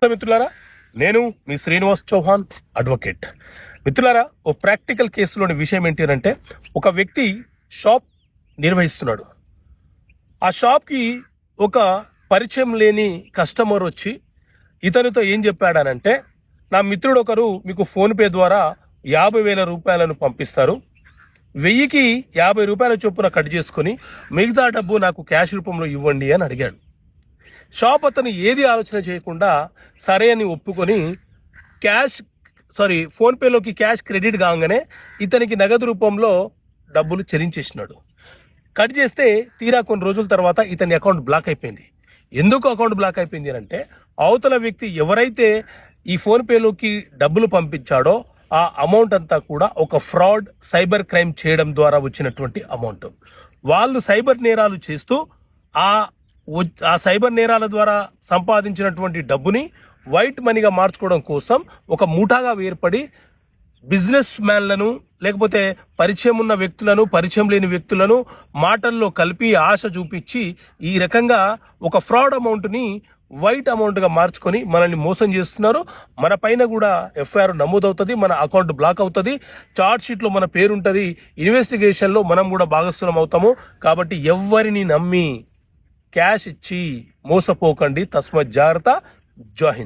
మిత్రులారా, నేను మీ శ్రీనివాస్ చౌహాన్ అడ్వకేట్. మిత్రులారా, ఓ ప్రాక్టికల్ కేసులోని విషయం ఏంటి అంటే, ఒక వ్యక్తి షాప్ నిర్వహిస్తున్నాడు. ఆ షాప్కి ఒక పరిచయం లేని కస్టమర్ వచ్చి ఇతనితో ఏం చెప్పాడనంటే, నా మిత్రుడు ఒకరు మీకు ఫోన్పే ద్వారా 50,000 రూపాయలను పంపిస్తారు, 1000కి 50 రూపాయల చొప్పున కట్ చేసుకొని మిగతా డబ్బు నాకు క్యాష్ రూపంలో ఇవ్వండి అని అడిగాడు. షాప్ అతను ఏది ఆలోచన చేయకుండా సరే అని ఒప్పుకొని ఫోన్పేలోకి క్యాష్ క్రెడిట్ కాగానే ఇతనికి నగదు రూపంలో డబ్బులు చెల్లించేసినాడు. కట్ చేస్తే తీరా కొన్ని రోజుల తర్వాత ఇతని అకౌంట్ బ్లాక్ అయిపోయింది. ఎందుకు అకౌంట్ బ్లాక్ అయిపోయింది అంటే, అవతల వ్యక్తి ఎవరైతే ఈ ఫోన్పేలోకి డబ్బులు పంపించాడో ఆ అమౌంట్ అంతా కూడా ఒక ఫ్రాడ్, సైబర్ క్రైమ్ చేయడం ద్వారా వచ్చినటువంటి అమౌంట్. వాళ్ళు సైబర్ నేరాలు చేస్తూ ఆ సైబర్ నేరాల ద్వారా సంపాదించినటువంటి డబ్బుని వైట్ మనీగా మార్చుకోవడం కోసం ఒక ముఠాగా ఏర్పడి బిజినెస్ మ్యాన్లను, లేకపోతే పరిచయం ఉన్న వ్యక్తులను, పరిచయం లేని వ్యక్తులను మాటల్లో కలిపి ఆశ చూపించి ఈ రకంగా ఒక ఫ్రాడ్ అమౌంట్ని వైట్ అమౌంట్గా మార్చుకొని మనల్ని మోసం చేస్తున్నారు. మన పైన కూడా ఎఫ్ఐఆర్ నమోదవుతుంది, మన అకౌంట్ బ్లాక్ అవుతుంది, చార్జ్ షీట్లో మన పేరు ఉంటుంది, ఇన్వెస్టిగేషన్లో మనం కూడా భాగస్వామ్యం అవుతాము. కాబట్టి ఎవరిని నమ్మి క్యాష్ ఇచ్చి మోసపోకండి. తస్మత్ జాగ్రత్త. జై హింద్.